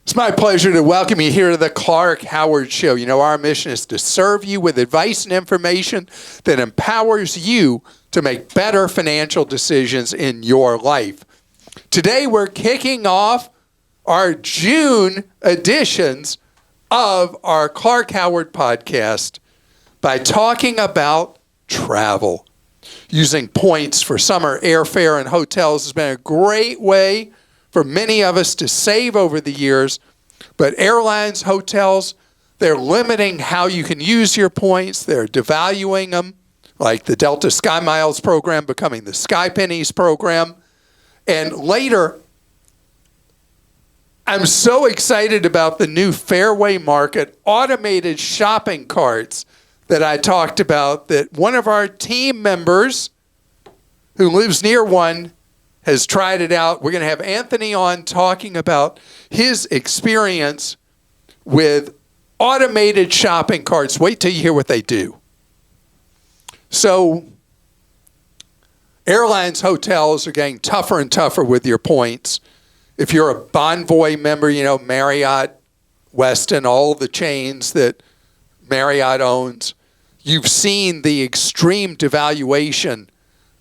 It's my pleasure to welcome you here to the Clark Howard Show. You know, our mission is to serve you with advice and information that empowers you to make better financial decisions in your life. Today, we're kicking off our June editions of our Clark Howard podcast by talking about travel. Using points for summer airfare and hotels has been a great way for many of us to save over the years, but airlines, hotels, they're limiting how you can use your points. They're devaluing them, like the Delta Sky Miles program becoming the Sky Pennies program. And later, I'm so excited about the new Fairway Market automated shopping carts that I talked about, that one of our team members who lives near one has tried it out. We're going to have Anthony on talking about his experience with automated shopping carts. Wait till you hear what they do. So, airlines, hotels are getting tougher and tougher with your points. If you're a Bonvoy member, you know, Marriott, Westin, all the chains that Marriott owns, you've seen the extreme devaluation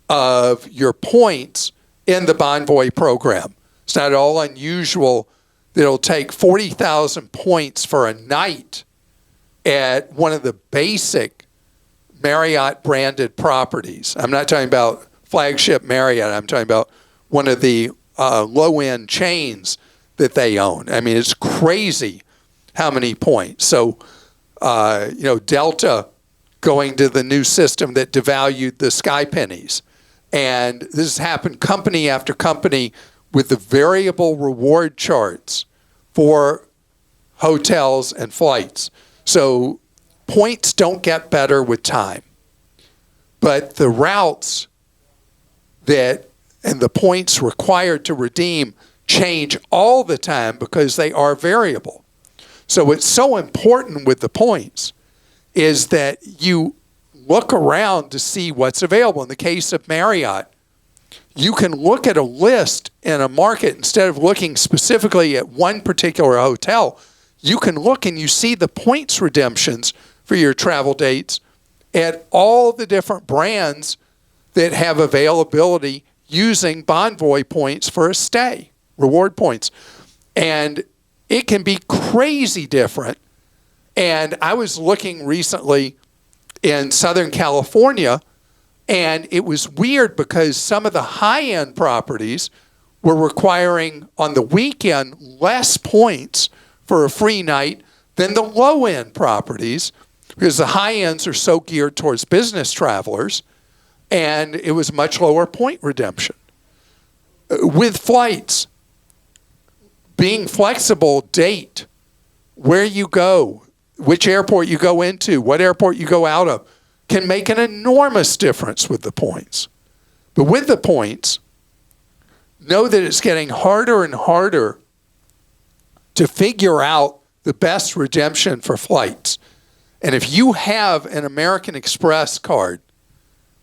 of your points in the Bonvoy program. It's not at all unusual that it'll take 40,000 points for a night at one of the basic Marriott branded properties. I'm not talking about flagship Marriott. I'm talking about one of the low-end chains that they own. I mean, it's crazy how many points. So, Delta going to the new system that devalued the Sky Pennies. And this has happened company after company with the variable reward charts for hotels and flights. So points don't get better with time. But the routes that and the points required to redeem change all the time because they are variable. So it's so important with the points is that you look around to see what's available. In the case of Marriott, you can look at a list in a market instead of looking specifically at one particular hotel. You can look and you see the points redemptions for your travel dates at all the different brands that have availability using Bonvoy points for a stay, reward points. And it can be crazy different. And I was looking recently in Southern California, and it was weird because some of the high-end properties were requiring on the weekend less points for a free night than the low-end properties, because the high-ends are so geared towards business travelers, and it was much lower point redemption. With flights, being flexible, date, where you go, which airport you go into, what airport you go out of, can make an enormous difference with the points. But with the points, know that it's getting harder and harder to figure out the best redemption for flights. And if you have an American Express card,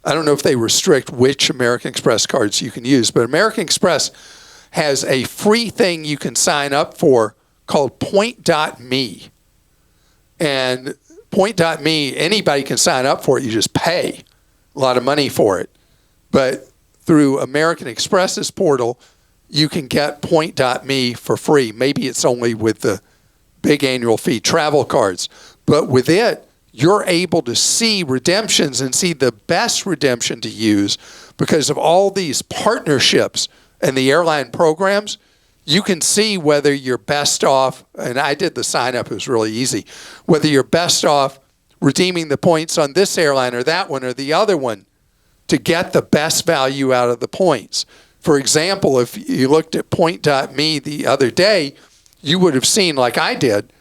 I don't know if they restrict which American Express cards you can use, but American Express has a free thing you can sign up for called Point.me. And Point.me, anybody can sign up for it. You just pay a lot of money for it. But through American Express's portal, you can get Point.me for free. Maybe it's only with the big annual fee travel cards. But with it, you're able to see redemptions and see the best redemption to use because of all these partnerships and the airline programs. You can see whether you're best off, and I did the sign up, it was really easy, whether you're best off redeeming the points on this airline or that one or the other one to get the best value out of the points. For example, if you looked at Point.me the other day, you would have seen, like I did,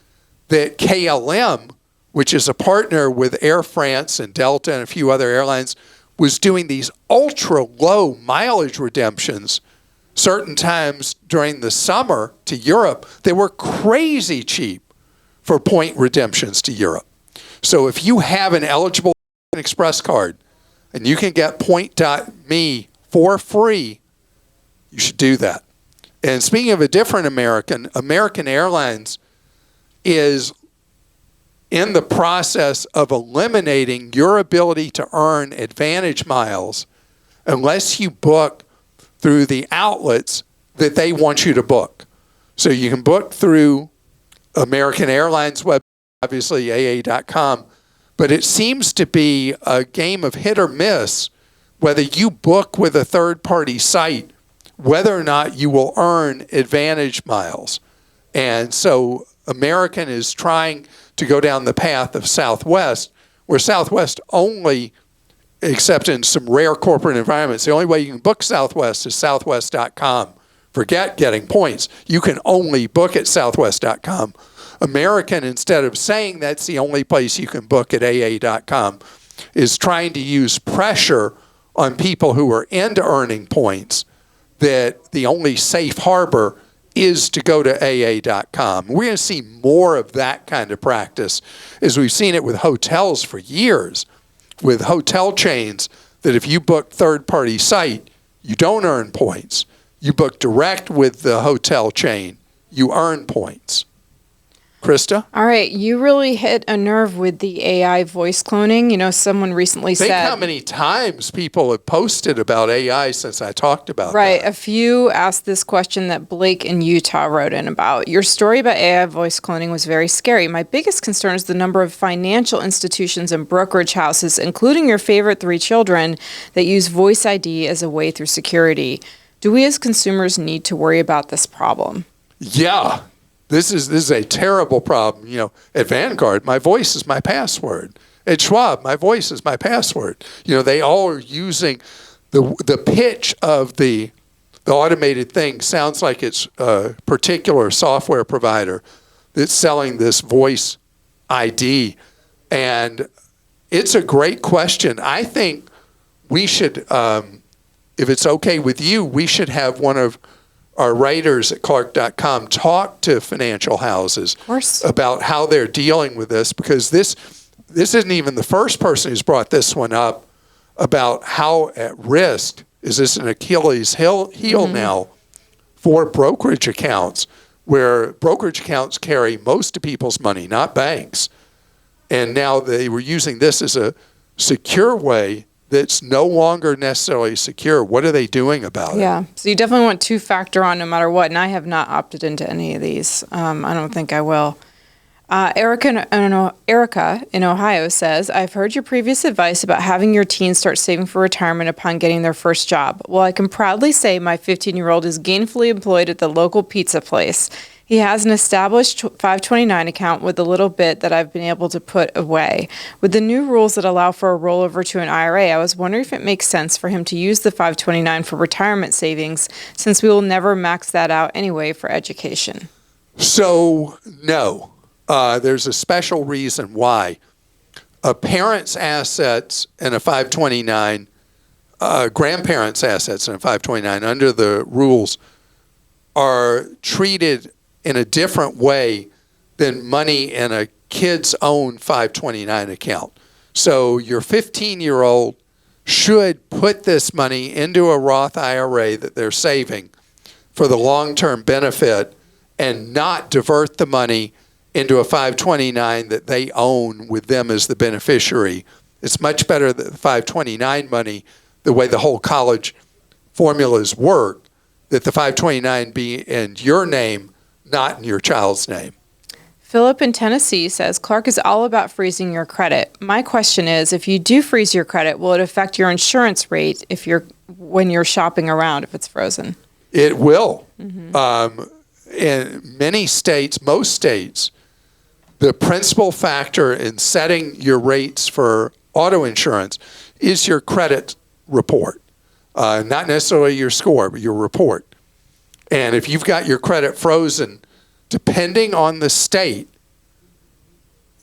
that KLM, which is a partner with Air France and Delta and a few other airlines, was doing these ultra low mileage redemptions certain times during the summer to Europe. They were crazy cheap for point redemptions to Europe. So if you have an eligible Express card and you can get Point.me for free, you should do that. And speaking of a different American Airlines is in the process of eliminating your ability to earn advantage miles unless you book through the outlets that they want you to book. So you can book through American Airlines website, obviously AA.com, but it seems to be a game of hit or miss whether you book with a third-party site, whether or not you will earn advantage miles. And so American is trying to go down the path of Southwest, where Southwest only, except in some rare corporate environments, the only way you can book Southwest is southwest.com. Forget getting points. You can only book at southwest.com. American, instead of saying that's the only place you can book at AA.com, is trying to use pressure on people who are into earning points that the only safe harbor is to go to AA.com. We're going to see more of that kind of practice, as we've seen it with hotels for years, with hotel chains, that if you book third-party site, you don't earn points. You book direct with the hotel chain, you earn points. Christa? All right, you really hit a nerve with the AI voice cloning. You know, someone recently said... Think how many times people have posted about AI since I talked about that. Right, a few asked this question that Blake in Utah wrote in about. Your story about AI voice cloning was very scary. My biggest concern is the number of financial institutions and brokerage houses, including your favorite 3 children, that use Voice ID as a way through security. Do we as consumers need to worry about this problem? Yeah. This is a terrible problem. You know, at Vanguard, my voice is my password. At Schwab, my voice is my password. You know, they all are using the pitch of the automated thing sounds like it's a particular software provider that's selling this voice ID. And it's a great question. I think we should, if it's okay with you, we should have one of our writers at Clark.com talk to financial houses about how they're dealing with this, because this isn't even the first person who's brought this one up about how at risk is this an Achilles heel now for brokerage accounts, where brokerage accounts carry most of people's money, not banks. And now they were using this as a secure way that's no longer necessarily secure. What are they doing about it? Yeah, so you definitely want 2-factor on no matter what, and I have not opted into any of these. I don't think I will. Erica in Ohio says, I've heard your previous advice about having your teens start saving for retirement upon getting their first job. Well, I can proudly say my 15-year-old is gainfully employed at the local pizza place. He has an established 529 account with a little bit that I've been able to put away. With the new rules that allow for a rollover to an IRA, I was wondering if it makes sense for him to use the 529 for retirement savings, since we will never max that out anyway for education. So, no. There's a special reason why. A parent's assets in a 529, grandparents' assets in a 529 under the rules are treated in a different way than money in a kid's own 529 account. So your 15-year-old should put this money into a Roth IRA that they're saving for the long-term benefit and not divert the money into a 529 that they own with them as the beneficiary. It's much better that the 529 money, the way the whole college formulas work, that the 529 be in your name, not in your child's name. Philip in Tennessee says, Clark is all about freezing your credit. My question is, if you do freeze your credit, will it affect your insurance rate when you're shopping around if it's frozen? It will. In many states, most states, the principal factor in setting your rates for auto insurance is your credit report. Not necessarily your score, but your report. And if you've got your credit frozen, depending on the state,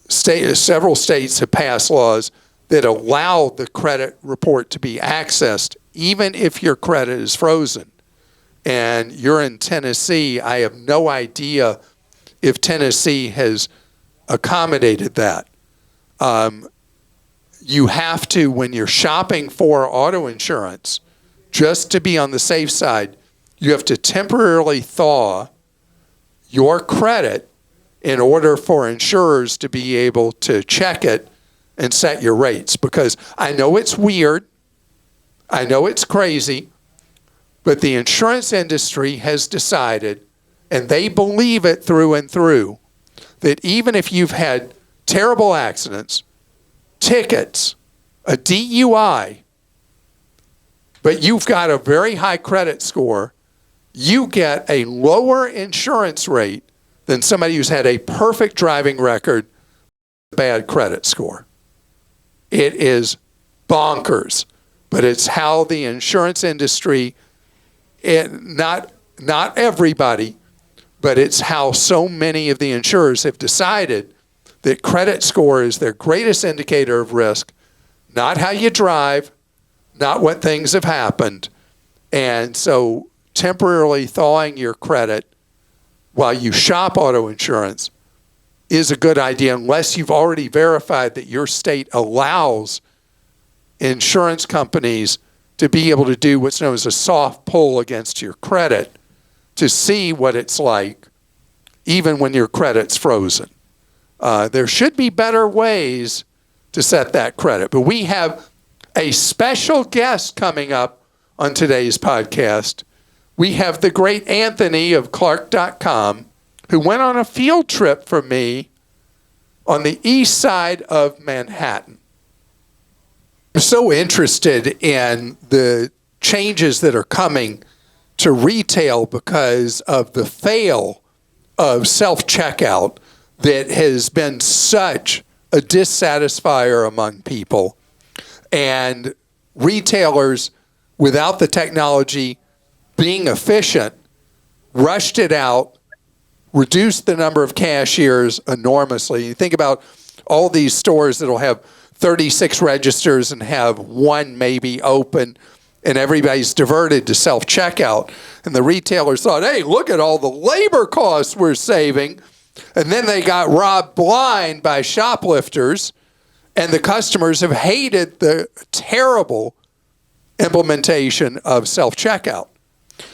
several states have passed laws that allow the credit report to be accessed even if your credit is frozen. And you're in Tennessee. I have no idea if Tennessee has accommodated that. You have to, when you're shopping for auto insurance, just to be on the safe side, You have to temporarily thaw your credit in order for insurers to be able to check it and set your rates. Because I know it's weird, I know it's crazy, but the insurance industry has decided, and they believe it through and through, that even if you've had terrible accidents, tickets, a DUI, but you've got a very high credit score, you get a lower insurance rate than somebody who's had a perfect driving record, bad credit score. It is bonkers, but it's how the insurance industry, and not everybody, but it's how so many of the insurers have decided that credit score is their greatest indicator of risk, not how you drive, not what things have happened. And so temporarily thawing your credit while you shop auto insurance is a good idea unless you've already verified that your state allows insurance companies to be able to do what's known as a soft pull against your credit to see what it's like even when your credit's frozen. There should be better ways to set that credit. But we have a special guest coming up on today's podcast. We have the great Anthony of Clark.com, who went on a field trip for me on the east side of Manhattan. I'm so interested in the changes that are coming to retail because of the fail of self-checkout that has been such a dissatisfier among people. And retailers, without the technology being efficient, rushed it out, reduced the number of cashiers enormously. You think about all these stores that will have 36 registers and have one maybe open, and everybody's diverted to self-checkout. And the retailers thought, hey, look at all the labor costs we're saving. And then they got robbed blind by shoplifters, and the customers have hated the terrible implementation of self-checkout.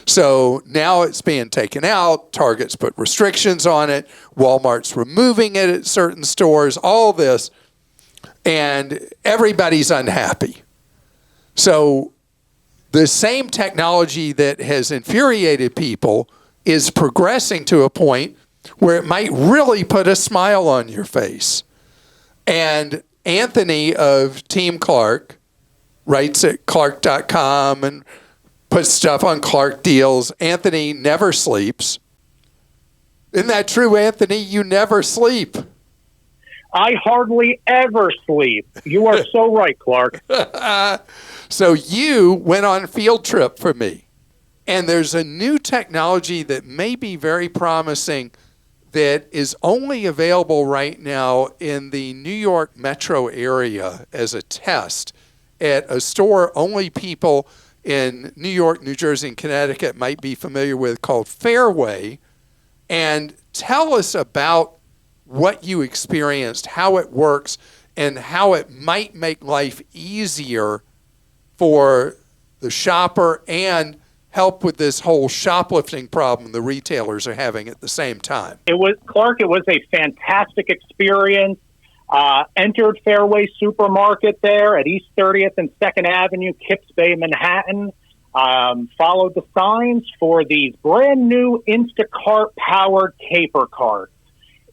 So now it's being taken out. Target's put restrictions on it. Walmart's removing it at certain stores, all this. And everybody's unhappy. So the same technology that has infuriated people is progressing to a point where it might really put a smile on your face. And Anthony of Team Clark writes at Clark.com and puts stuff on Clark Deals. Anthony never sleeps. Isn't that true, Anthony? You never sleep. I hardly ever sleep. You are so right, Clark. So you went on a field trip for me. And there's a new technology that may be very promising that is only available right now in the New York metro area as a test at a store only people in New York, New Jersey, and Connecticut might be familiar with, called Fairway. And tell us about what you experienced, how it works, and how it might make life easier for the shopper and help with this whole shoplifting problem the retailers are having at the same time. It was a fantastic experience. Entered Fairway Supermarket there at East 30th and 2nd Avenue, Kips Bay, Manhattan. Followed the signs for these brand new Instacart-powered caper carts.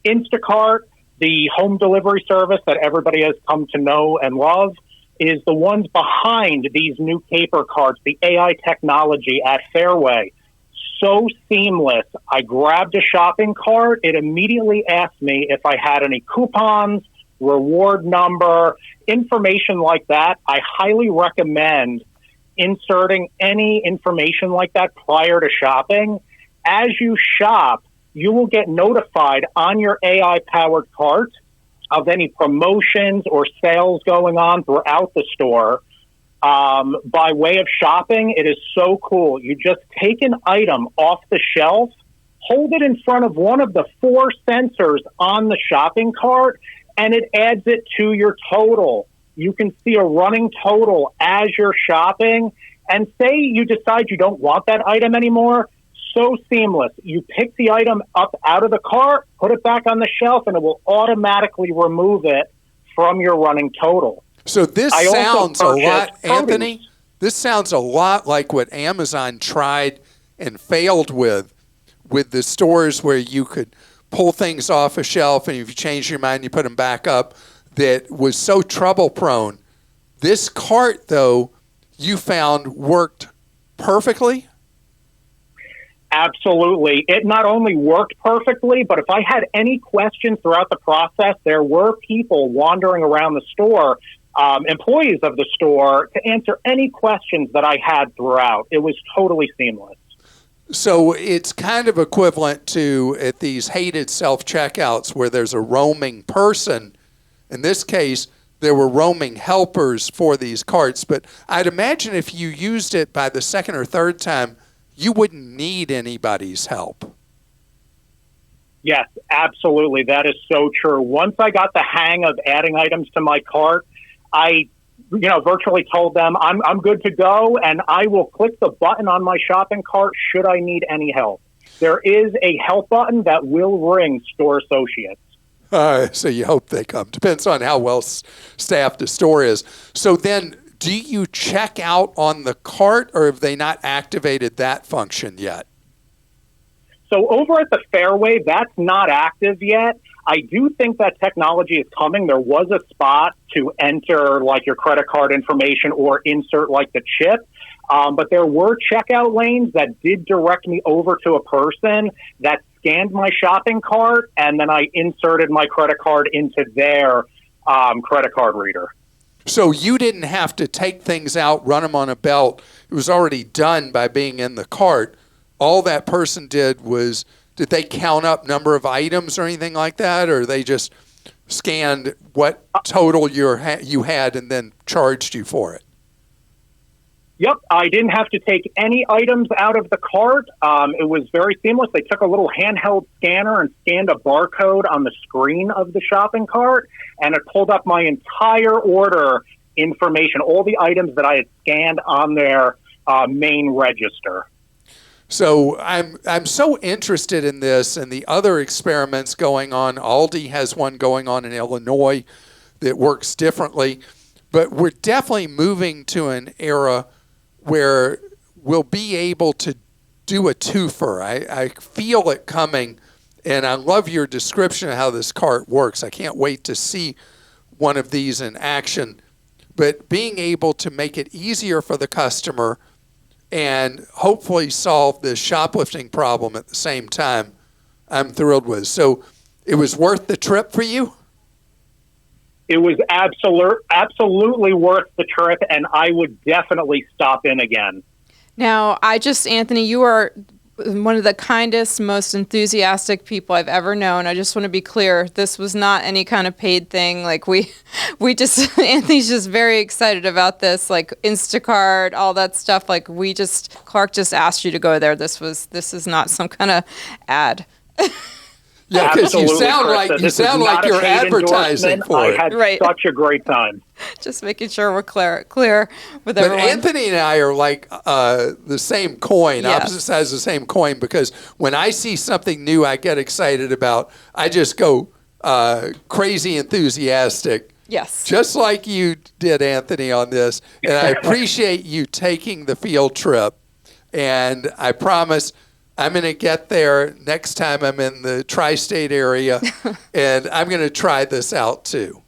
Instacart, the home delivery service that everybody has come to know and love, is the ones behind these new caper carts, the AI technology at Fairway. So seamless. I grabbed a shopping cart. It immediately asked me if I had any coupons, reward number, information like that. I highly recommend inserting any information like that prior to shopping. As you shop, you will get notified on your AI-powered cart of any promotions or sales going on throughout the store. By way of shopping, it is so cool. You just take an item off the shelf, hold it in front of one of the 4 sensors on the shopping cart, and it adds it to your total. You can see a running total as you're shopping, And say you decide you don't want that item anymore, so seamless. You pick the item up out of the cart, put it back on the shelf, and it will automatically remove it from your running total. So this I also sounds a lot, purchased produce. Anthony, this sounds a lot like what Amazon tried and failed with the stores where you could pull things off a shelf and if you change your mind, you put them back up, that was so trouble prone. This cart, though, you found worked perfectly? Absolutely. It not only worked perfectly, but if I had any questions throughout the process, there were people wandering around the store, employees of the store, to answer any questions that I had throughout. It was totally seamless. So it's kind of equivalent to at these hated self-checkouts where there's a roaming person. In this case, there were roaming helpers for these carts. But I'd imagine if you used it by the second or third time, you wouldn't need anybody's help. Yes, absolutely. That is so true. Once I got the hang of adding items to my cart, I virtually told them I'm good to go, and I will click the button on my shopping cart should I need any help. There is a help button that will ring store associates. So you hope they come. Depends on how well staffed the store is. So then, do you check out on the cart, or have they not activated that function yet? So over at the Fairway, that's not active yet. I do think that technology is coming. There was a spot to enter like your credit card information or insert like the chip. But there were checkout lanes that did direct me over to a person that scanned my shopping cart, and then I inserted my credit card into their credit card reader. So you didn't have to take things out, run them on a belt. It was already done by being in the cart. All that person did was, did they count up number of items or anything like that, or they just scanned what total you had and then charged you for it? Yep, I didn't have to take any items out of the cart. It was very seamless. They took a little handheld scanner and scanned a barcode on the screen of the shopping cart, and it pulled up my entire order information, all the items that I had scanned on their main register. So I'm so interested in this and the other experiments going on. Aldi has one going on in Illinois that works differently, but we're definitely moving to an era where we'll be able to do a twofer. I feel it coming, and I love your description of how this cart works. I can't wait to see one of these in action. But being able to make it easier for the customer and hopefully solve this shoplifting problem at the same time, I'm thrilled with. So it was worth the trip for you? It was absolutely worth the trip, and I would definitely stop in again. Now, Anthony, you are one of the kindest, most enthusiastic people I've ever known. I just want to be clear, this was not any kind of paid thing. Like we just, Anthony's just very excited about this, like Instacart, all that stuff. Like Clark just asked you to go there. This is not some kind of ad. Yeah, because you sound Krista, like you're advertising for it. I had such a great time. Just making sure we're clear with everyone. But Anthony and I are like the same coin, Yes. opposite sides of the same coin, because when I see something new I get excited about, I just go crazy enthusiastic. Yes. Just like you did, Anthony, on this. And I appreciate you taking the field trip. And I promise I'm going to get there next time I'm in the tri-state area, and I'm going to try this out too.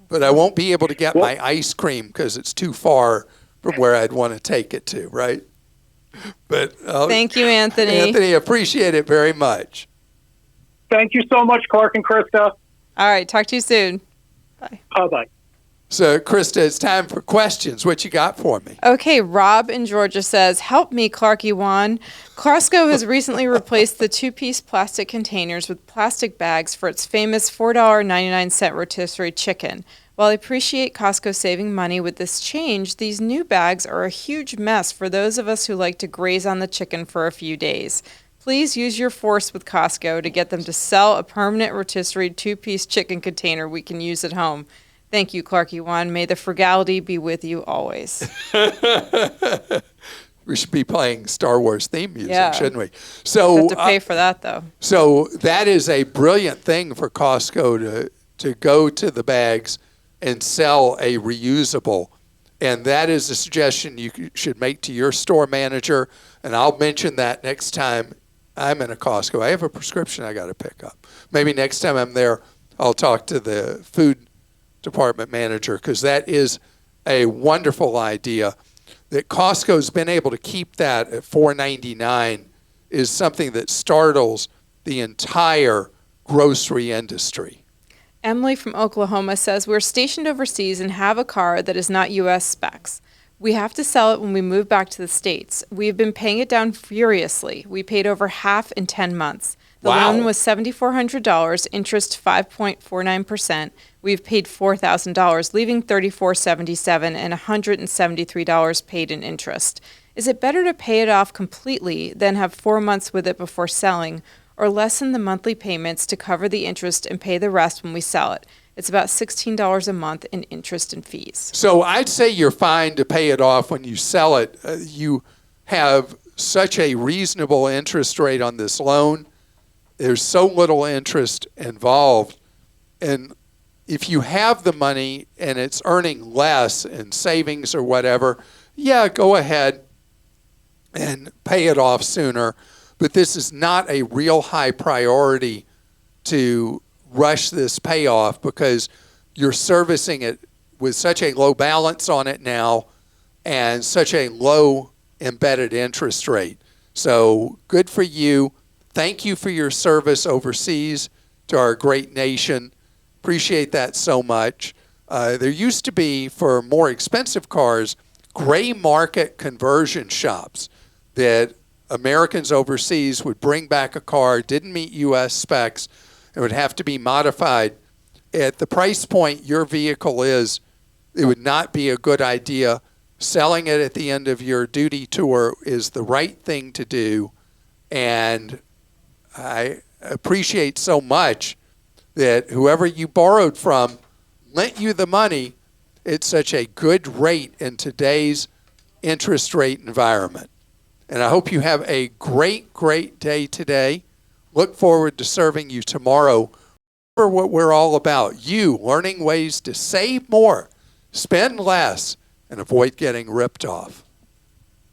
But I won't be able to get my ice cream because it's too far from where I'd want to take it to, right? But thank you, Anthony. Anthony, appreciate it very much. Thank you so much, Clark and Krista. All right, talk to you soon. Bye. Bye-bye. So, Krista, it's time for questions. What you got for me? Okay, Rob in Georgia says, help me, Clarky Juan. Costco has recently replaced the two-piece plastic containers with plastic bags for its famous $4.99 rotisserie chicken. While I appreciate Costco saving money with this change, these new bags are a huge mess for those of us who like to graze on the chicken for a few days. Please use your force with Costco to get them to sell a permanent rotisserie two-piece chicken container we can use at home. Thank you, Clarky One. May the frugality be with you always. We should be playing Star Wars theme music, Yeah. shouldn't we? So Have to pay for that, though. So that is a brilliant thing for Costco to go to the bags and sell a reusable. And that is a suggestion you should make to your store manager. And I'll mention that next time I'm in a Costco. I have a prescription I got to pick up. Maybe next time I'm there, I'll talk to the food department manager, because that is a wonderful idea. That Costco's been able to keep that at $4.99 is something that startles the entire grocery industry. Emily from Oklahoma says, we're stationed overseas and have a car that is not U.S. specs. We have to sell it when we move back to the States. We've been paying it down furiously. We paid over half in 10 months. The Wow. loan was $7,400, interest 5.49%. We've paid $4,000, leaving $3,477 and $173 paid in interest. Is it better to pay it off completely than have 4 months with it before selling, or lessen the monthly payments to cover the interest and pay the rest when we sell it? It's about $16 a month in interest and fees. So I'd say you're fine to pay it off when you sell it. You have such a reasonable interest rate on this loan. There's so little interest involved. And if you have the money and it's earning less in savings or whatever, yeah, go ahead and pay it off sooner. But this is not a real high priority to rush this payoff, because you're servicing it with such a low balance on it now and such a low embedded interest rate. So good for you. Thank you for your service overseas to our great nation. Appreciate that so much. There used to be, for more expensive cars, gray market conversion shops that Americans overseas would bring back a car, didn't meet U.S. specs, and would have to be modified. At the price point your vehicle is, it would not be a good idea. Selling it at the end of your duty tour is the right thing to do. And I appreciate so much that whoever you borrowed from lent you the money at such a good rate in today's interest rate environment. And I hope you have a great, great day today. Look forward to serving you tomorrow. Remember what we're all about. You learning ways to save more, spend less, and avoid getting ripped off.